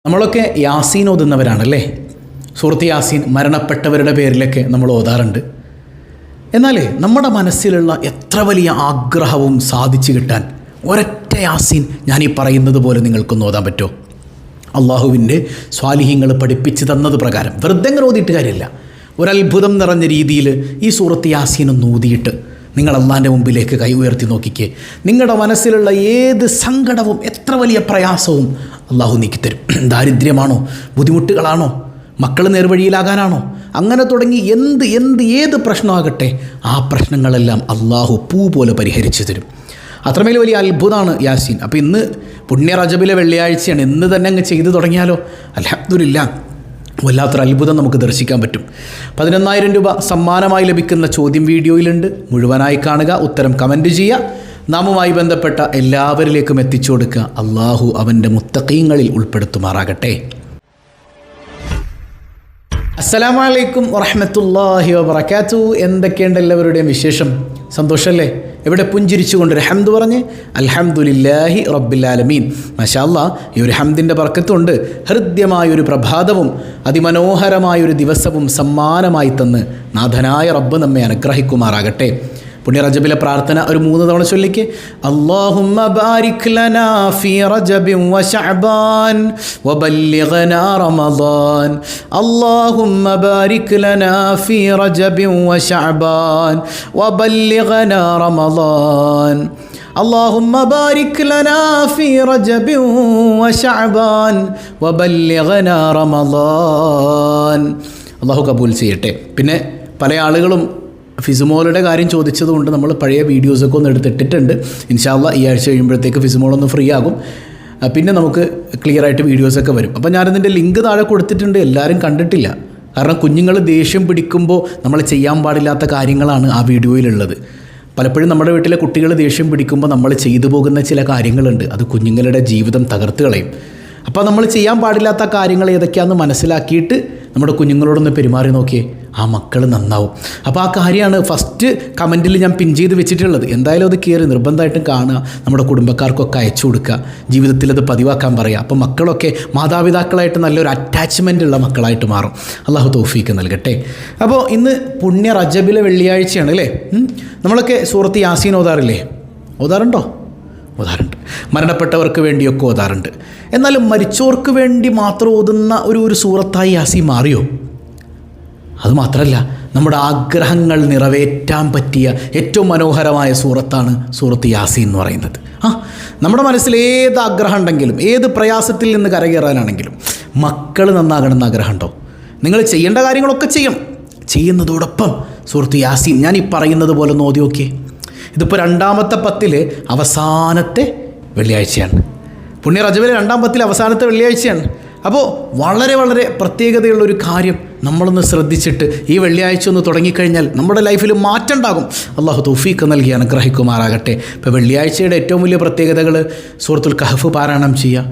നമ്മളൊക്കെ യാസീൻ ഓതുന്നവരാണല്ലേ. സൂറത്ത് യാസീൻ മരണപ്പെട്ടവരുടെ പേരിലൊക്കെ നമ്മൾ ഓതാറുണ്ട്. എന്നാൽ നമ്മുടെ മനസ്സിലുള്ള എത്ര വലിയ ആഗ്രഹവും സാധിച്ചു കിട്ടാൻ ഒരൊറ്റ യാസീൻ ഞാൻ ഈ പറയുന്നത് പോലെ നിങ്ങൾക്കൊന്ന് ഓതാൻ പറ്റുമോ? അള്ളാഹുവിൻ്റെ സ്വാലിഹ്യങ്ങൾ പഠിപ്പിച്ച് തന്നത് പ്രകാരം വെറുതെ ഓതിയിട്ട് കാര്യമില്ല. ഒരത്ഭുതം നിറഞ്ഞ രീതിയിൽ ഈ സൂറത്ത് യാസീൻ ഒന്ന് ഊതിയിട്ട് നിങ്ങൾ അള്ളാൻ്റെ മുമ്പിലേക്ക് കൈ ഉയർത്തി നോക്കിക്കേ. നിങ്ങളുടെ മനസ്സിലുള്ള ഏത് സങ്കടവും എത്ര വലിയ പ്രയാസവും അള്ളാഹു നീക്കിത്തരും. ദാരിദ്ര്യമാണോ, ബുദ്ധിമുട്ടുകളാണോ, മക്കൾ നേർവഴിയിലാകാനാണോ, അങ്ങനെ തുടങ്ങി ഏത് പ്രശ്നമാകട്ടെ ആ പ്രശ്നങ്ങളെല്ലാം അള്ളാഹു പൂ പോലെ പരിഹരിച്ചു തരും. അത്രമേൽ വലിയ അത്ഭുതമാണ് യാസീൻ. അപ്പോൾ ഇന്ന് പുണ്യ റജബിലെ വെള്ളിയാഴ്ചയാണ്. ഇന്ന് തന്നെ അങ്ങ് ചെയ്തു തുടങ്ങിയാലോ? അൽഹംദുലില്ലാ, വല്ലാത്തൊരു അത്ഭുതം നമുക്ക് ദർശിക്കാൻ പറ്റും. 11,000 രൂപ സമ്മാനമായി ലഭിക്കുന്ന ചോദ്യം വീഡിയോയിലുണ്ട്. മുഴുവനായി കാണുക, ഉത്തരം കമൻറ്റ് ചെയ്യുക, നാമുമായി ബന്ധപ്പെട്ട എല്ലാവരിലേക്കും എത്തിച്ചു കൊടുക്കുക. അള്ളാഹു അവൻ്റെ മുത്തഖീങ്ങളിൽ ഉൾപ്പെടുത്തുമാറാകട്ടെ. അസ്സലാമു അലൈക്കും വറഹ്മത്തുള്ളാഹി വബറകാതുഹു. എന്തൊക്കെയുണ്ട് എല്ലാവരുടെയും വിശേഷം? സന്തോഷമല്ലേ? എവിടെ പുഞ്ചിരിച്ചുകൊണ്ടൊരു ഹംദ് പറഞ്ഞ് അൽഹംദുലില്ലാഹി റബ്ബിൽ ആലമീൻ. മാഷാ അല്ലാഹ്, ഈ ഒരു ഹംദിൻ്റെ ബർക്കത്തുണ്ട്. ഹൃദ്യമായൊരു പ്രഭാതവും അതിമനോഹരമായൊരു ദിവസവും സമ്മാനമായി തന്ന് നാഥനായ റബ്ബ് നമ്മെ അനുഗ്രഹിക്കുമാറാകട്ടെ. പുണ്യ റജബിലെ പ്രാർത്ഥന ഒരു 3 തവണ ചൊല്ലിക്ക്. അല്ലാഹുമ്മ ബാരിക് ലനാ ഫീ റജബിൻ വ ശഅബാൻ വബല്ലിഗ്നാ റമളാൻ. അല്ലാഹുമ്മ ബാരിക് ലനാ ഫീ റജബിൻ വ ശഅബാൻ വബല്ലിഗ്നാ റമളാൻ. അല്ലാഹുമ്മ ബാരിക് ലനാ ഫീ റജബിൻ വ ശഅബാൻ വബല്ലിഗ്നാ റമളാൻ. അല്ലാഹു കബൂൽ ചെയ്യട്ടെ. പിന്നെ പല ആളുകളും ഫിസുമോളുടെ കാര്യം ചോദിച്ചതുകൊണ്ട് നമ്മൾ പഴയ വീഡിയോസൊക്കെ ഒന്ന് എടുത്തിട്ടിട്ടുണ്ട്. ഇൻഷാ അല്ലാഹ് ഈ ആഴ്ച കഴിയുമ്പോഴത്തേക്ക് ഫിസുമോളൊന്ന് ഫ്രീ ആകും. പിന്നെ നമുക്ക് ക്ലിയറായിട്ട് വീഡിയോസൊക്കെ വരും. അപ്പോൾ ഞാനതിൻ്റെ ലിങ്ക് താഴെ കൊടുത്തിട്ടുണ്ട്. എല്ലാവരും കണ്ടിട്ടില്ല. കാരണം കുഞ്ഞുങ്ങൾ ദേഷ്യം പിടിക്കുമ്പോൾ നമ്മൾ ചെയ്യാൻ പാടില്ലാത്ത കാര്യങ്ങളാണ് ആ വീഡിയോയിലുള്ളത്. പലപ്പോഴും നമ്മുടെ വീട്ടിലെ കുട്ടികൾ ദേഷ്യം പിടിക്കുമ്പോൾ നമ്മൾ ചെയ്തു പോകുന്ന ചില കാര്യങ്ങളുണ്ട്. അത് കുഞ്ഞുങ്ങളുടെ ജീവിതം തകർത്ത് കളയും. അപ്പോൾ നമ്മൾ ചെയ്യാൻ പാടില്ലാത്ത കാര്യങ്ങൾ ഏതൊക്കെയാണെന്ന് മനസ്സിലാക്കിയിട്ട് നമ്മുടെ കുഞ്ഞുങ്ങളോടൊന്ന് പെരുമാറി നോക്കിയേ, ആ മക്കൾ നന്നാവും. അപ്പോൾ ആ കാര്യമാണ് ഫസ്റ്റ് കമൻറ്റിൽ ഞാൻ പിൻ ചെയ്ത് വെച്ചിട്ടുള്ളത്. എന്തായാലും അത് കയറി നിർബന്ധമായിട്ടും കാണുക, നമ്മുടെ കുടുംബക്കാർക്കൊക്കെ അയച്ചു കൊടുക്കുക, ജീവിതത്തിൽ അത് പതിവാക്കാൻ പറയുക. അപ്പോൾ മക്കളൊക്കെ മാതാപിതാക്കളായിട്ട് നല്ലൊരു അറ്റാച്ച്മെൻ്റ് ഉള്ള മക്കളായിട്ട് മാറും. അള്ളാഹു തൗഫീക്ക് നൽകട്ടെ. അപ്പോൾ ഇന്ന് പുണ്യ റജബിലെ വെള്ളിയാഴ്ചയാണ് അല്ലേ. നമ്മളൊക്കെ സൂറത്ത് യാസീൻ ഓതാറില്ലേ? ഓതാറുണ്ടോ? ഓതാറുണ്ട്. മരണപ്പെട്ടവർക്ക് വേണ്ടിയൊക്കെ ഓതാറുണ്ട്. എന്നാലും മരിച്ചവർക്ക് വേണ്ടി മാത്രം ഓതുന്ന ഒരു സൂറത്തായി യാസീൻ മാറിയോ? അതുമാത്രമല്ല, നമ്മുടെ ആഗ്രഹങ്ങൾ നിറവേറ്റാൻ പറ്റിയ ഏറ്റവും മനോഹരമായ സൂറത്താണ് സൂറത്ത് യാസീൻ എന്ന് പറയുന്നത്. നമ്മുടെ മനസ്സിൽ ഏത് ആഗ്രഹം ഉണ്ടെങ്കിലും, ഏത് പ്രയാസത്തിൽ നിന്ന് കരകയറാനാണെങ്കിലും, മക്കൾ നന്നാകണമെന്ന് ആഗ്രഹമുണ്ടോ? നിങ്ങൾ ചെയ്യേണ്ട കാര്യങ്ങളൊക്കെ ചെയ്യണം. ചെയ്യുന്നതോടൊപ്പം സൂറത്ത് യാസീൻ ഞാൻ ഈ പറയുന്നത് പോലെ ഒന്ന് ഓതി നോക്കിയേ. ഇതിപ്പോൾ 2ാമത്തെ 10 അവസാനത്തെ വെള്ളിയാഴ്ചയാണ്. പുണ്യ റജബിലെ 2ാം 10 അവസാനത്തെ വെള്ളിയാഴ്ചയാണ്. അപ്പോൾ വളരെ വളരെ പ്രത്യേകതയുള്ളൊരു കാര്യം നമ്മളൊന്ന് ശ്രദ്ധിച്ചിട്ട് ഈ വെള്ളിയാഴ്ച ഒന്ന് തുടങ്ങിക്കഴിഞ്ഞാൽ നമ്മുടെ ലൈഫിൽ മാറ്റം ഉണ്ടാകും. അള്ളാഹു തൗഫീഖ് നൽകി അനുഗ്രഹിക്കുമാറാകട്ടെ. ഇപ്പോൾ വെള്ളിയാഴ്ചയുടെ ഏറ്റവും വലിയ പ്രത്യേകതകൾ സൂറത്തുൽ കഹഫ് പാരായണം ചെയ്യുക.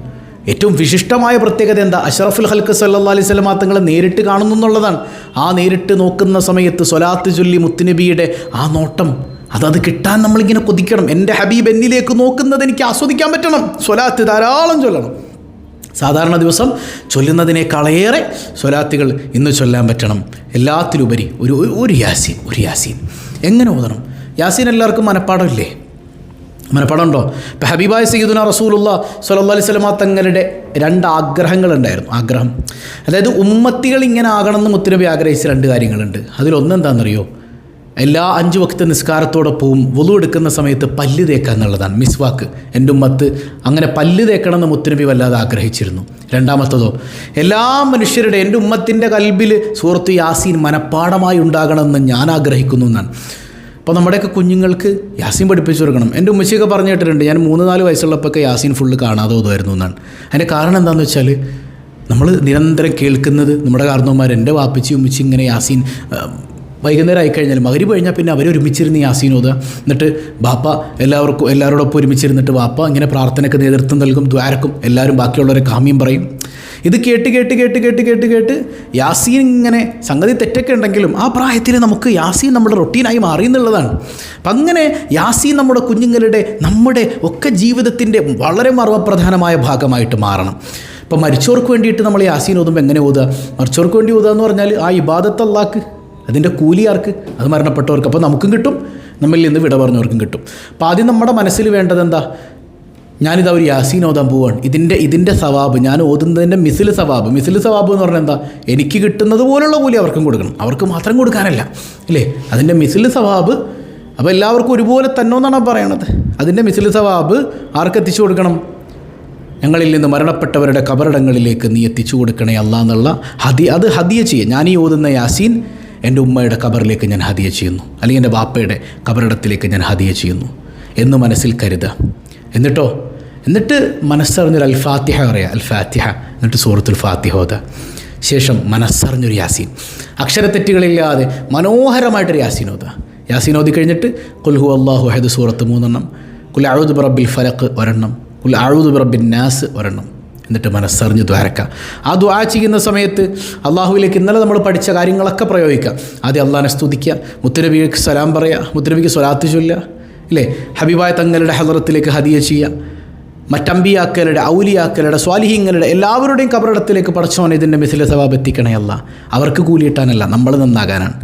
ഏറ്റവും വിശിഷ്ടമായ പ്രത്യേകത എന്താ? അഷ്റഫുൽ ഖൽഖ് സല്ലല്ലാഹു അലൈഹി വസല്ലം തങ്ങളെ നേരിട്ട് കാണുന്നു എന്നുള്ളതാണ്. ആ നേരിട്ട് നോക്കുന്ന സമയത്ത് സ്വലാത്ത് ചൊല്ലി മുത്തുനബിയുടെ ആ നോട്ടം അത് കിട്ടാൻ നമ്മളിങ്ങനെ കൊതിക്കണം. എൻ്റെ ഹബീബ് എന്നിലേക്ക് നോക്കുന്നത് എനിക്ക് ആസ്വദിക്കാൻ പറ്റണം. സ്വലാത്ത് ധാരാളം ചൊല്ലണം. സാധാരണ ദിവസം ചൊല്ലുന്നതിനേക്കാളേറെ സ്വലാത്തുകൾ ഇന്ന് ചൊല്ലാൻ പറ്റണം. എല്ലാത്തിലുപരി ഒരു യാസീൻ എങ്ങനെ ഓതണം? യാസീൻ എല്ലാവർക്കും മനപ്പാടമില്ലേ? മനപ്പാടമുണ്ടോ? ഇപ്പം ഹബീബായ സയ്യിദുനാ റസൂലുള്ളാഹി സ്വല്ലല്ലാഹു അലൈഹി വസല്ലം തങ്ങളുടെ 2 ആഗ്രഹങ്ങളുണ്ടായിരുന്നു. ആഗ്രഹം, അതായത് ഉമ്മത്തികൾ ഇങ്ങനെ ആകണമെന്ന് മുത്തുനബി ആഗ്രഹിച്ച 2 കാര്യങ്ങളുണ്ട്. അതിലൊന്നെന്താണെന്നറിയോ? എല്ലാ 5 വക്ത് നിസ്കാരത്തോടൊപ്പവും വുളു എടുക്കുന്ന സമയത്ത് പല്ല് തേക്കുക എന്നുള്ളതാണ്. മിസ്വാക്ക്. എൻ്റെ ഉമ്മത്ത് അങ്ങനെ പല്ല് തേക്കണമെന്ന് മുത്തുനബി വല്ലാതെ ആഗ്രഹിച്ചിരുന്നു. 2ാമത്തതോ, എല്ലാ മനുഷ്യരുടെ എൻ്റെ ഉമ്മത്തിൻ്റെ കൽബിൽ സൂറത്ത് യാസീൻ മനപ്പാടമായി ഉണ്ടാകണമെന്ന് ഞാൻ ആഗ്രഹിക്കുന്നു എന്നാണ്. അപ്പോൾ നമ്മുടെയൊക്കെ കുഞ്ഞുങ്ങൾക്ക് യാസീൻ പഠിപ്പിച്ചു കൊടുക്കണം. എൻ്റെ ഉമ്മച്ചിയൊക്കെ പറഞ്ഞു കേട്ടിട്ടുണ്ട്, ഞാൻ 3-4 വയസ്സുള്ളപ്പോഴൊക്കെ യാസീൻ ഫുള്ള് കാണാതെ ഓതുമായിരുന്നു എന്നാണ്. അതിൻ്റെ കാരണം എന്താണെന്ന് വെച്ചാൽ നമ്മൾ നിരന്തരം കേൾക്കുന്നത് നമ്മുടെ കാരണവന്മാർ, എൻ്റെ വാപ്പിച്ചി ഉമ്മച്ചി ഇങ്ങനെ യാസീൻ വൈകുന്നേരം ആയിക്കഴിഞ്ഞാൽ മഗ്‌രിബ് കഴിഞ്ഞാൽ പിന്നെ അവരൊരുമിച്ചിരുന്ന് യാസീൻ ഓതുക. എന്നിട്ട് ബാപ്പ എല്ലാവരോടൊപ്പം ഒരുമിച്ചിരുന്നിട്ട് ബാപ്പ ഇങ്ങനെ പ്രാർത്ഥനയ്ക്ക് നേതൃത്വം നൽകും, ദ്വാരക്കും, എല്ലാവരും ബാക്കിയുള്ളവരെ കാമ്യം പറയും. ഇത് കേട്ട് യാസീൻ ഇങ്ങനെ സംഗതി തെറ്റൊക്കെ ഉണ്ടെങ്കിലും ആ പ്രായത്തിൽ നമുക്ക് യാസീൻ നമ്മുടെ റൊട്ടീനായി മാറി എന്നുള്ളതാണ്. അപ്പം അങ്ങനെ യാസീൻ നമ്മുടെ കുഞ്ഞുങ്ങളുടെ നമ്മുടെ ഒക്കെ ജീവിതത്തിൻ്റെ വളരെ മർമ്മപ്രധാനമായ ഭാഗമായിട്ട് മാറണം. ഇപ്പോൾ മരിച്ചവർക്ക് വേണ്ടിയിട്ട് നമ്മൾ യാസീൻ ഓതുമ്പോൾ എങ്ങനെ ഓതുക? മരിച്ചവർക്ക് വേണ്ടി ഓതുക എന്ന് പറഞ്ഞാൽ ആ ഇബാദത്ത് അല്ലാഹ്ക്ക്, അതിൻ്റെ കൂലി ആർക്ക്? അത് മരണപ്പെട്ടവർക്ക്. അപ്പോൾ നമുക്കും കിട്ടും, നമ്മളിൽ നിന്ന് വിട പറഞ്ഞവർക്കും കിട്ടും. അപ്പോൾ ആദ്യം നമ്മുടെ മനസ്സിൽ വേണ്ടത് എന്താ? ഞാനിതാ ഒരു യാസീൻ ഓതാൻ പോവാണ്, ഇതിൻ്റെ സവാബ്, ഞാൻ ഓതുന്നതിൻ്റെ മിസിൽ സവാബ് എന്ന് പറഞ്ഞാൽ എന്താ? എനിക്ക് കിട്ടുന്നത് പോലുള്ള കൂലി അവർക്കും കൊടുക്കണം, അവർക്ക് മാത്രം കൊടുക്കാനല്ല അല്ലേ? അതിൻ്റെ മിസിൽ സവാബ്. അപ്പോൾ എല്ലാവർക്കും ഒരുപോലെ തന്നെ എന്നാണ് പറയണത്. അതിൻ്റെ മിസിൽ സവാബ് ആർക്ക് എത്തിച്ചു കൊടുക്കണം? ഞങ്ങളിൽ നിന്ന് മരണപ്പെട്ടവരുടെ കബറിടങ്ങളിലേക്ക് നീ എത്തിച്ചു കൊടുക്കണേ അല്ലാ എന്നുള്ള അത് ഹദിയ ചെയ്യുക. ഞാൻ ഈ ഓതുന്ന യാസീൻ എൻ്റെ ഉമ്മയുടെ കബറിലേക്ക് ഞാൻ ഹദിയ ചെയ്യുന്നു, അല്ലെങ്കിൽ എൻ്റെ ബാപ്പയുടെ കബറിടത്തിലേക്ക് ഞാൻ ഹദിയ ചെയ്യുന്നു എന്ന് മനസ്സിൽ കരുതുക. എന്നിട്ട് മനസ്സറിഞ്ഞൊരു അൽ ഫാത്തിഹ പറയുക, അൽ ഫാത്തിഹ, എന്നിട്ട് സൂറത്തുൽ ഫാത്തിഹ ഓതുക. ശേഷം മനസ്സറിഞ്ഞൊരു യാസീൻ, അക്ഷരത്തെറ്റുകളില്ലാതെ മനോഹരമായിട്ടൊരു യാസീൻ ഓതുക. യാസീൻ ഓതി കഴിഞ്ഞിട്ട് ഖുൽ ഹു അല്ലാഹു അഹദ് സൂറത്ത് 3 ഖുൽ അഊദു ബിറബ്ബിൽ ഫലഖ് 1 ഖുൽ അഊദു ബിറബ്ബിൻ നാസ് 1. എന്നിട്ട് മനസ്സറിഞ്ഞ് ദ്വാരക്കുക. ആ ദ്വാ ചെയ്യുന്ന സമയത്ത് അള്ളാഹുവിലേക്ക് ഇന്നലെ നമ്മൾ പഠിച്ച കാര്യങ്ങളൊക്കെ പ്രയോഗിക്കുക. ആദ്യം അള്ളാഹിനെ സ്തുതിക്കുക, മുത്തുനബിക്ക് സലാം പറയുക, മുത്തുനബിക്ക് സ്വലാത്ത് ചൊല്ലുക, ഇല്ലേ? ഹബീബായ തങ്ങളുടെ ഹദറത്തിലേക്ക് ഹദിയ ചെയ്യുക. മറ്റമ്പിയാക്കളുടെ, ഔലിയാക്കളുടെ, സ്വാലിഹീങ്ങളുടെ എല്ലാവരുടെയും കബറിടത്തിലേക്ക് പടച്ചോനെ ഇതിൻ്റെ മിസിലെ സവാബ് എത്തിക്കണേ അല്ല. അവർക്ക് കൂലിയിട്ടാനല്ല, നമ്മൾ നന്നാകാനാണ്.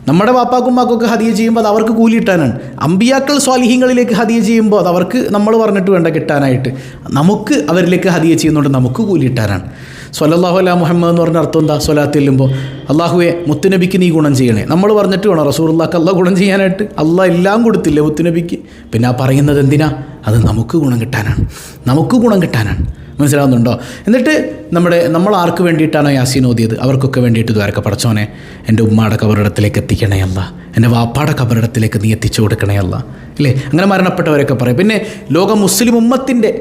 നമ്മുടെ വാപ്പാക്കും മാക്കൊക്കെ ഹദിയ ചെയ്യുമ്പോൾ അത് അവർക്ക് കൂലിയിട്ടാനാണ്. അമ്പിയാക്കൾ സ്വാലിഹീങ്ങളിലേക്ക് ഹദിയ ചെയ്യുമ്പോൾ അത് അവർക്ക് നമ്മൾ പറഞ്ഞിട്ട് വേണ്ട കിട്ടാനായിട്ട്, നമുക്ക് അവരിലേക്ക് ഹദിയ ചെയ്യുന്നതുകൊണ്ട് നമുക്ക് കൂലിയിട്ടാനാണ്. സ്വല്ലല്ലാഹു അലാ മുഹമ്മദ് എന്ന് പറഞ്ഞ അർത്ഥം എന്താ? സ്വലാത്ത് ചെല്ലുമ്പോൾ അള്ളാഹുവെ മുത്തുനബിക്ക് നീ ഗുണം ചെയ്യണേ. നമ്മൾ പറഞ്ഞിട്ട് വേണം റസൂലുള്ളാഹിക്ക് അള്ളാഹ് ഗുണം ചെയ്യാനായിട്ട്. അള്ളാഹ് എല്ലാം കൊടുത്തില്ലേ മുത്തുനബിക്ക്? പിന്നെ ആ പറയുന്നത് എന്തിനാ? അത് നമുക്ക് ഗുണം കിട്ടാനാണ്. മനസ്സിലാവുന്നുണ്ടോ? എന്നിട്ട് നമ്മൾ ആർക്ക് വേണ്ടിയിട്ടാണോ യാസീൻ ഓതിയത് അവർക്കൊക്കെ വേണ്ടിയിട്ട് ദ്വാരക്ക. പടച്ചോനെ എൻ്റെ ഉമ്മയുടെ കബറിടത്തിലേക്ക് എത്തിക്കണേ അല്ല, എൻ്റെ വാപ്പാടെ കബറിടത്തിലേക്ക് നീ എത്തിച്ചു കൊടുക്കണേ അല്ല, ഇല്ലേ? അങ്ങനെ മരണപ്പെട്ടവരൊക്കെ പറയും. പിന്നെ ലോക മുസ്ലിം ഉമ്മത്തിൻ്റെ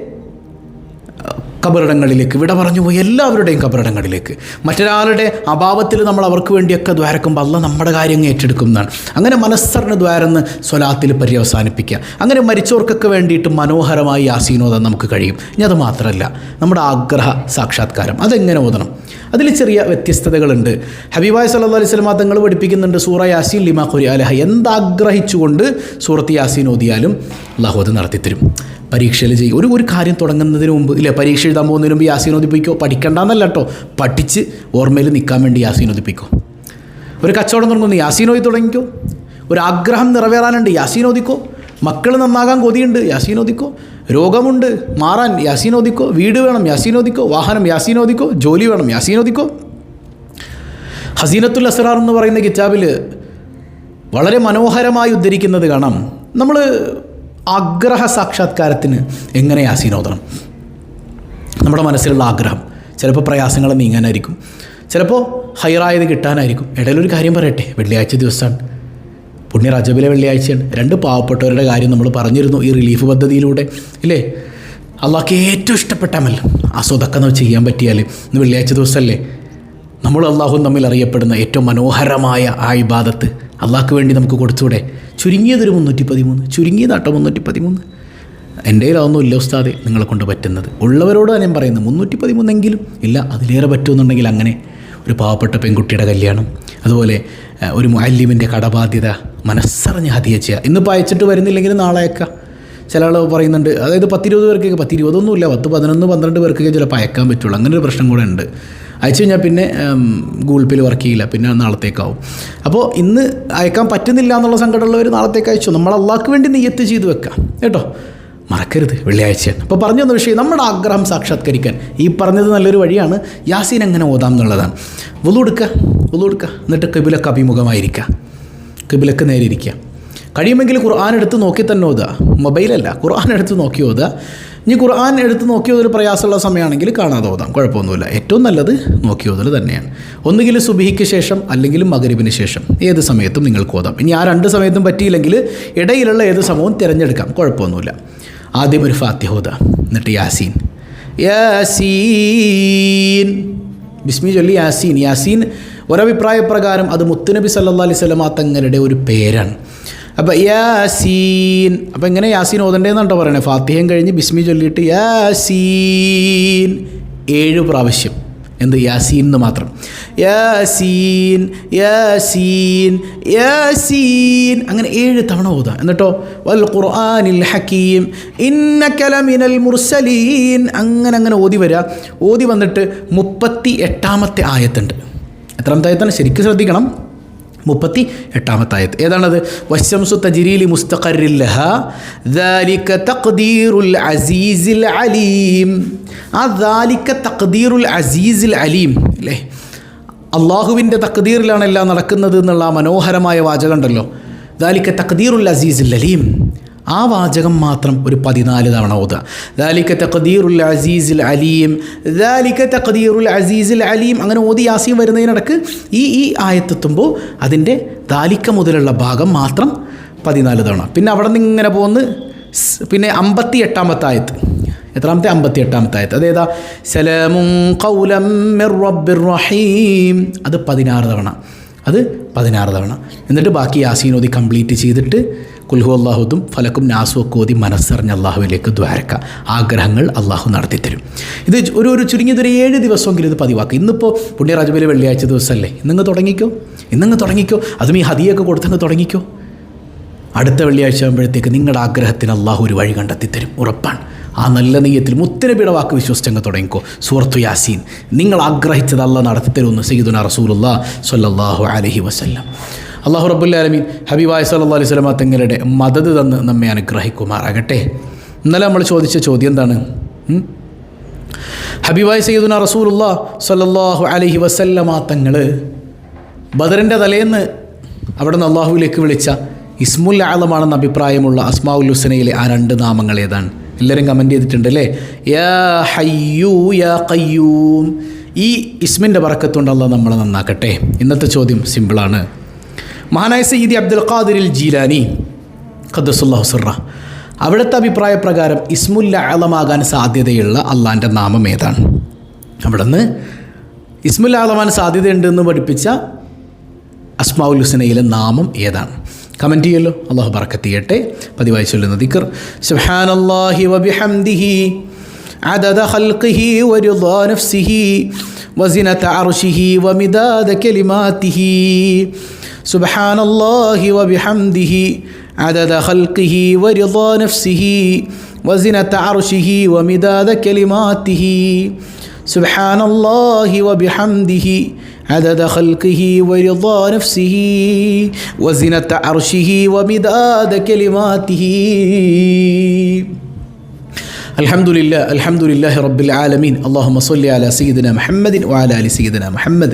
കബറിടങ്ങളിലേക്ക്, വിട പറഞ്ഞു പോയി എല്ലാവരുടെയും കബറിടങ്ങളിലേക്ക്, മറ്റൊരാളുടെ അഭാവത്തിൽ നമ്മൾ അവർക്ക് വേണ്ടിയൊക്കെ ദ്വാരക്കുമ്പോൾ അള്ളാഹ് നമ്മുടെ കാര്യങ്ങൾ ഏറ്റെടുക്കുന്നതാണ്. അങ്ങനെ മനസ്സറിന് ദ്വാരെന്ന് സ്വലാത്തിൽ പര്യവസാനിപ്പിക്കുക. അങ്ങനെ മരിച്ചവർക്കൊക്കെ വേണ്ടിയിട്ട് മനോഹരമായി യാസീൻ ഓതാൻ നമുക്ക് കഴിയും. ഇനി അത് മാത്രമല്ല, നമ്മുടെ ആഗ്രഹ സാക്ഷാത്കാരം അതെങ്ങനെ ഓതണം? അതിൽ ചെറിയ വ്യത്യസ്തതകളുണ്ട്. ഹബീബായ സല്ലല്ലാഹു അലൈഹി വസല്ലം തങ്ങൾ പഠിപ്പിക്കുന്നുണ്ട്, സൂറ യാസീൻ ലിമാ ഖുരിഅ ലഹ, എന്താഗ്രഹിച്ചുകൊണ്ട് സൂറത്ത് യാസീൻ ഓതിയാലും അള്ളാഹു അത് നടത്തിത്തരും. പരീക്ഷയിൽ ചെയ്യും. ഒരു കാര്യം തുടങ്ങുന്നതിന് മുമ്പ്, ഇല്ലേ, പരീക്ഷ എഴുതാൻ പോകുന്നതിന് മുമ്പ് യാസീൻ ഓതിപ്പിക്കോ. പഠിക്കണ്ടെന്നല്ല കേട്ടോ, പഠിച്ച് ഓർമ്മയിൽ നിൽക്കാൻ വേണ്ടി യാസീൻ ഓതിപ്പിക്കോ. ഒരു കച്ചവടം തുടങ്ങുന്നു, യാസീൻ ഓതി തുടങ്ങിക്കോ. ഒരു ആഗ്രഹം നിറവേറാനുണ്ട്, യാസീൻ ഓതിക്കോ. മക്കൾ നന്നാകാൻ കൊതിയുണ്ട്, യാസീൻ ഓതിക്കോ. രോഗമുണ്ട് മാറാൻ, യാസീൻ ഓതിക്കോ. വീട് വേണം, യാസീൻ ഓതിക്കോ. വാഹനം, യാസീൻ ഓതിക്കോ. ജോലി വേണം, യാസീൻ ഓതിക്കോ. ഹസീനത്തുൽ അസ്റാർ എന്ന് പറയുന്ന കിതാബിൽ വളരെ മനോഹരമായി ഉദ്ധരിക്കുന്നത് കാണാം. നമ്മൾ ആഗ്രഹ സാക്ഷാത്കാരത്തിന് എങ്ങനെ യാസീൻ ഓതണം? നമ്മുടെ മനസ്സിലുള്ള ആഗ്രഹം ചിലപ്പോൾ പ്രയാസങ്ങൾ നീങ്ങാനായിരിക്കും, ചിലപ്പോൾ ഹൈറായത് കിട്ടാനായിരിക്കും. ഇടയിലൊരു കാര്യം പറയട്ടെ, വെള്ളിയാഴ്ച ദിവസമാണ്, പുണ്യ റജബിലെ വെള്ളിയാഴ്ചയാണ്. 2 പാവപ്പെട്ടവരുടെ കാര്യം നമ്മൾ പറഞ്ഞിരുന്നു ഈ റിലീഫ് പദ്ധതിയിലൂടെ, ഇല്ലേ? അള്ളാഹ്ക്ക് ഏറ്റവും ഇഷ്ടപ്പെട്ട അമൽ ആ സ്വതക്ക നമ്മൾ ചെയ്യാൻ പറ്റിയാൽ ഇന്ന് വെള്ളിയാഴ്ച ദിവസമല്ലേ? നമ്മൾ അള്ളാഹും തമ്മിൽ അറിയപ്പെടുന്ന ഏറ്റവും മനോഹരമായ ആ ഇബാദത്ത് അള്ളാഹ്ക്ക് വേണ്ടി നമുക്ക് കൊടുത്തൂടെ? ചുരുങ്ങിയതൊരു 313, ചുരുങ്ങിയതാട്ടോ 313. എൻ്റെ കയ്യിലതൊന്നും ഇല്ല ഉസ്താദെ, നിങ്ങളെ കൊണ്ട് പറ്റുന്നത്. ഉള്ളവരോട് ഞാൻ പറയുന്നത് 313 ഇല്ല, അതിലേറെ പറ്റുമെന്നുണ്ടെങ്കിൽ അങ്ങനെ ഒരു പാവപ്പെട്ട പെൺകുട്ടിയുടെ കല്യാണം, അതുപോലെ ഒരു മുഅല്ലിമിൻ്റെ കടബാധ്യത മനസ്സറിഞ്ഞ് ഹദിയ ചെയ്യുക. ഇന്നിപ്പോൾ അയച്ചിട്ട് വരുന്നില്ലെങ്കിൽ നാളെ അയക്കുക. ചില ആൾ പറയുന്നുണ്ട്, അതായത് 10-20 പേർക്കൊക്കെ, 10-20 10-11-12 പേർക്കൊക്കെ ചിലപ്പോൾ അയക്കാൻ പറ്റുള്ളൂ. അങ്ങനെ ഒരു പ്രശ്നം കൂടെ ഉണ്ട്. അയച്ചു കഴിഞ്ഞാൽ പിന്നെ ഗൂഗിൾ പേയിൽ വർക്ക് ചെയ്യില്ല, പിന്നെ നാളത്തേക്കാവും. അപ്പോൾ ഇന്ന് അയക്കാൻ പറ്റുന്നില്ല എന്നുള്ള സങ്കടമുള്ളവർ നാളത്തേക്ക് അയച്ചു. നമ്മൾ അള്ളാഹ്ക്ക് വേണ്ടി നിയ്യത്ത് ചെയ്ത് വെക്കാം കേട്ടോ, മറക്കരുത്. വെള്ളിയാഴ്ചയാണ്. അപ്പോൾ പറഞ്ഞു തന്ന വിഷയം നമ്മുടെ ആഗ്രഹം സാക്ഷാത്കരിക്കാൻ ഈ പറഞ്ഞത് നല്ലൊരു വഴിയാണ്. യാസീൻ എങ്ങനെ ഓതാം എന്നുള്ളതാണ്. വുളു എടുക്കുക, എന്നിട്ട് ഖിബ്ലക്ക് അഭിമുഖമായിരിക്കുക, ഖിബ്ലക്ക് നേരെ ഇരിക്കുക. കഴിയുമെങ്കിൽ ഖുർആൻ എടുത്ത് നോക്കി തന്നെ ഓതുക, മൊബൈലല്ല, ഖുർആൻ എടുത്ത് നോക്കി ഓതുക. ഇനി ഖുർആൻ എടുത്ത് നോക്കി ഓതൊരു പ്രയാസമുള്ള സമയമാണെങ്കിൽ കാണാതെ ഓതാം, കുഴപ്പമൊന്നുമില്ല. ഏറ്റവും നല്ലത് നോക്കി ഓതൽ തന്നെയാണ്. ഒന്നുകിൽ സുബഹിക്ക് ശേഷം അല്ലെങ്കിൽ മഗ്രിബിന് ശേഷം, ഏത് സമയത്തും നിങ്ങൾക്ക് ഓതാം. ഇനി ആ 2 സമയത്തും പറ്റിയില്ലെങ്കിൽ ഇടയിലുള്ള ഏത് സമയവും തിരഞ്ഞെടുക്കാം, കുഴപ്പമൊന്നുമില്ല. ആദ്യം ഒരു ഫാത്തിഹ ഓതുക, എന്നിട്ട് യാസീൻ ബിസ്മി ചൊല്ലി യാസീൻ ഒരഭിപ്രായ പ്രകാരം അത് മുത്തുനബി സല്ലല്ലാഹു അലൈഹി വസല്ലം തങ്ങളുടെ ഒരു പേരാണ്. അപ്പോൾ യാസീൻ, അപ്പോൾ എങ്ങനെ യാസീൻ ഓതണ്ടേന്നാട്ടോ പറയണേ? ഫാത്തിഹയും കഴിഞ്ഞ് ബിസ്മി ചൊല്ലിയിട്ട് യാസീൻ 7 പ്രാവശ്യം എന്ത് യാസീൻ എന്ന് മാത്രം. യാസീൻ യാസീൻ യാസീൻ അങ്ങനെ 7 തവണ ഓതാം. എന്നിട്ടോ വൽ ഖുർആനിൽ ഹക്കീം ഇന്നക ലമിനൽ മുർസലീൻ അങ്ങനെ ഓതി വരിക. ഓതി വന്നിട്ട് 38ാമത്തെ ആയത്തുണ്ട്. എത്രാമത്തെ ആയത്താണ് ശരിക്കും ശ്രദ്ധിക്കണം? 38ാമത്തെ ആയത്ത്. ഏതാണത്? വശംസു തജ്രീലി മുസ്തഖറിൻ ലഹാ ദാലിക തഖ്ദീറുൽ അസീസിൽ അലീം. ആ ദാലിക തഖ്ദീറുൽ അസീസിൽ അലീം അല്ലേ, അള്ളാഹുവിൻ്റെ തഖ്ദീറിലാണ് എല്ലാം നടക്കുന്നത് എന്നുള്ള ആ മനോഹരമായ വാചകം ഉണ്ടല്ലോ, ദാലിക തഖ്ദീറുൽ അസീസിൽ അലീം. ആ വാചകം മാത്രം ഒരു 14 തവണ ഓതുക. ദാലിക തഖ്ദീറുൽ അസീസിൽ അലീം, ദാലിക തഖ്ദീറുൽ അസീസിൽ അലീം. അങ്ങനെ ഓതി യാസീൻ വരുന്നതിനിടക്ക് ഈ ആയത്തെത്തുമ്പോൾ അതിൻ്റെ ദാലിക മുതലുള്ള ഭാഗം മാത്രം 14 തവണ. പിന്നെ അവിടെ നിന്ന് ഇങ്ങനെ പോന്ന് പിന്നെ 58ാമത്തെ ആയത്ത്. എത്രാമത്തെ? 58ാമത്തെ ആയത്ത്. അതേതാ? സലാമുൻ ഖൗലം മിർ റബ്ബിർ റഹീം. അത് 16 തവണ. എന്നിട്ട് ബാക്കി യാസീൻ ഓതി കംപ്ലീറ്റ് ചെയ്തിട്ട് കുൽഹു അല്ലാഹുദും ഫലക്കും നാസും ഒക്കെ ഓതി മനസ്സറിഞ്ഞ് അള്ളാഹുവിലേക്ക് ദ്വാരക്ക. ആഗ്രഹങ്ങൾ അള്ളാഹു നടത്തിത്തരും. ഇത് ഒരു ചുരുങ്ങിയതൊരു 7 ദിവസമെങ്കിലും ഇത് പതിവാക്കുക. ഇന്നിപ്പോൾ പുണ്യ റജബിലെ വെള്ളിയാഴ്ച ദിവസമല്ലേ, ഇന്നങ്ങ് തുടങ്ങിക്കോ. അതും ഈ ഹദിയൊക്കെ കൊടുത്തങ്ങ് തുടങ്ങിക്കോ. അടുത്ത വെള്ളിയാഴ്ച ആകുമ്പോഴത്തേക്ക് നിങ്ങളുടെ ആഗ്രഹത്തിന് അള്ളാഹു ഒരു വഴി കണ്ടെത്തിത്തരും, ഉറപ്പാണ്. ആ നല്ല നെയ്യത്തിൽ മുത്തനബിയുടെ വാക്ക് വിശ്വസിച്ചങ്ങ് തുടങ്ങിക്കോ. സൂറത്തു യാസീൻ നിങ്ങൾ ആഗ്രഹിച്ചത് അള്ളാഹ് നടത്തിത്തരുമെന്ന് സയ്യിദുനാ റസൂലുള്ളാഹി സ്വല്ലല്ലാഹു അലൈഹി വസല്ലം. അള്ളാഹു റബ്ബുൽ ആലമീൻ ഹബീബായ സല്ലല്ലാഹു അലൈഹി വസല്ലം തങ്ങളുടെ മദദ് തന്ന് നമ്മെ അനുഗ്രഹിക്കുമാറാകട്ടെ. ഇന്നലെ നമ്മൾ ചോദിച്ച ചോദ്യം എന്താണ്? ഹബീബായ സയ്യിദുനാ റസൂലുള്ളാഹി സ്വല്ലല്ലാഹു അലൈഹി വസല്ലം തങ്ങൾ ബദറിൻ്റെ തലേന്ന് അവിടെ നിന്ന് അള്ളാഹുവിലേക്ക് വിളിച്ച ഇസ്മുൽ ആലമാണെന്ന അഭിപ്രായമുള്ള അസ്മാഉൽ ഹുസ്നയിലെ ആ 2 നാമങ്ങൾ ഏതാണ്? എല്ലാവരും കമൻറ്റ് ചെയ്തിട്ടുണ്ട് അല്ലേ? യാ ഹയ്യൂ യാ ഖയ്യൂം. ഈ ഇസ്മിൻ്റെ ബറക്കത്തുകൊണ്ട് അല്ലാഹ് നമ്മളെ നന്നാക്കട്ടെ. ഇന്നത്തെ ചോദ്യം സിമ്പിളാണ്. മഹാനായ സയ്യിദി അബ്ദുൽ ഖാദിർ ജീലാനി ഖദ്ദസുല്ലാഹു സിർറ അവിടുത്തെ അഭിപ്രായ പ്രകാരം ഇസ്മുൽ ആലമാകാൻ സാധ്യതയുള്ള അള്ളാൻ്റെ നാമം ഏതാണ്? അവിടെ നിന്ന് ഇസ്മുൽ ആലമാൻ സാധ്യതയുണ്ടെന്ന് പഠിപ്പിച്ച അസ്മാഉൽ ഹുസ്നയിലെ നാമം ഏതാണ്? കമൻറ്റ് ചെയ്യല്ലോ. അള്ളാഹു ബറക്കത്ത് ചെയ്യട്ടെ. പതിവായി ചൊല്ലുന്ന ദിക്ർ സുബ്ഹാനല്ലാഹി വബിഹംദിഹി അദദ ഖൽഖിഹി വറിദാ നഫ്സിഹി വസിനത അർശിഹി വമിദാദ കലിമാതിഹി. സുബ്ഹാനല്ലാഹി വബിഹംദിഹി അദദ ഖൽഖിഹി വറിദാ നഫ്സിഹി വസിനത അർശിഹി വമിദാദ കലിമാതിഹി. സുബ്ഹാനല്ലാഹി വബിഹംദിഹി عدد خلقه ورضا نفسه وزنة عرشه ومداد كلماته. الحمد لله رب العالمين. اللهم صل على سيدنا محمد وعلى آل سيدنا محمد.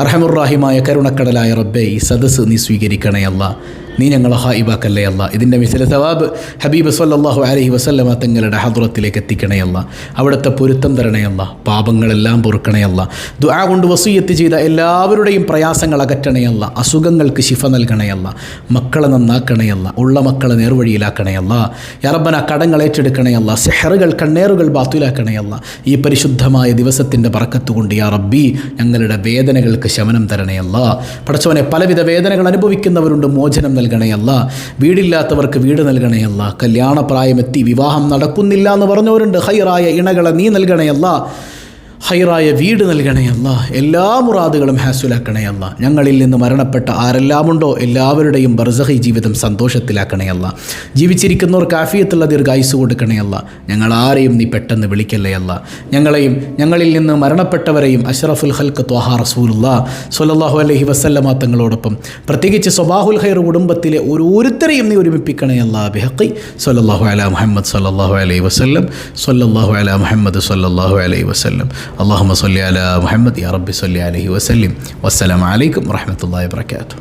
അർഹമുറാഹിമായ കരുണക്കടലായ റബ്ബേ, ഈ സദസ്സ് നീ സ്വീകരിക്കണേ അല്ലാ. നീ ഞങ്ങളെ ഹായിബാക്കല്ലേ അല്ല. ഇതിൻ്റെ മിസ്ല സവാബ് ഹബീബ് സല്ലല്ലാഹു അലൈഹി വസല്ലമ തങ്ങളുടെ ഹദ്റത്തിലേക്ക് എത്തിക്കണേ അല്ല. അവിടുത്തെ പൊരുത്തം തരണേ അല്ല. പാപങ്ങളെല്ലാം പൊറുക്കണേ അല്ല. ദുആ കൊണ്ട് വസിയ്യത്ത് ചെയ്ത എല്ലാവരുടെയും പ്രയാസങ്ങൾ അകറ്റണേ അല്ല. അസുഖങ്ങൾക്ക് ശിഫ നൽകണേ അല്ല. മക്കളെ നന്നാക്കണേ അല്ല. ഉള്ള മക്കളെ നേർവഴിയിലാക്കണേ അല്ല. യാ റബ്ബന കടങ്ങൾ ഏറ്റെടുക്കണേ അല്ല. സിഹറുകൾ കണ്ണേറുകൾ ബാത്തുലാക്കണേ അല്ല. ഈ പരിശുദ്ധമായ ദിവസത്തിൻ്റെ ബറക്കത്ത് കൊണ്ട് യാ റബ്ബി ഞങ്ങളുടെ വേദനകൾക്ക് ശമനം തരണേ അല്ല. പടച്ചവനെ, പലവിധ വേദനകൾ അനുഭവിക്കുന്നവരുണ്ട്, മോചനം നൽകണേ അല്ല. വീടില്ലാത്തവർക്ക് വീട് നൽകണേ അല്ല. കല്യാണപ്രായമെത്തി വിവാഹം നടക്കുന്നില്ല എന്ന് പറഞ്ഞവരുണ്ട്, ഹൈറായ ഇണകളെ നീ നൽകണേ അല്ല. ഹൈറായ വീട് നൽകണേ അല്ല. എല്ലാ മുറാദുകളും ഹാസുലാക്കണേ അല്ല. ഞങ്ങളിൽ നിന്ന് മരണപ്പെട്ട ആരെല്ലാമുണ്ടോ എല്ലാവരുടെയും ബർസഖി ജീവിതം സന്തോഷത്തിലാക്കണേ അല്ല. ജീവിച്ചിരിക്കുന്നവർക്ക് ആഫിയത്തുള്ള ദീർഘായുസ് കൊടുക്കണേ അല്ല. ഞങ്ങളാരെയും നീ പെട്ടെന്ന് വിളിക്കല്ലേ അല്ല. ഞങ്ങളെയും ഞങ്ങളിൽ നിന്ന് മരണപ്പെട്ടവരെയും അഷ്റഫുൽ ഖൽഖ് ത്വാഹ റസൂലുള്ളാഹി സ്വല്ലല്ലാഹു അലൈഹി വസല്ലമ തങ്ങളോടൊപ്പം പ്രത്യേകിച്ച് സ്വബാഹുൽ ഖൈർ കുടുംബത്തിലെ ഓരോരുത്തരെയും നീ ഒരുമിപ്പിക്കണേ അല്ല. ബിഹഖി സ്വല്ലല്ലാഹു അലാ മുഹമ്മദ് സ്വല്ലല്ലാഹു അലൈഹി വസല്ലം സ്വല്ലല്ലാഹു അലാ മുഹമ്മദ് സ്വല്ലല്ലാഹു അലൈഹി വസല്ലം. اللهم صل على محمد يا رب صل عليه وسلم. والسلام عليكم ورحمة الله وبركاته.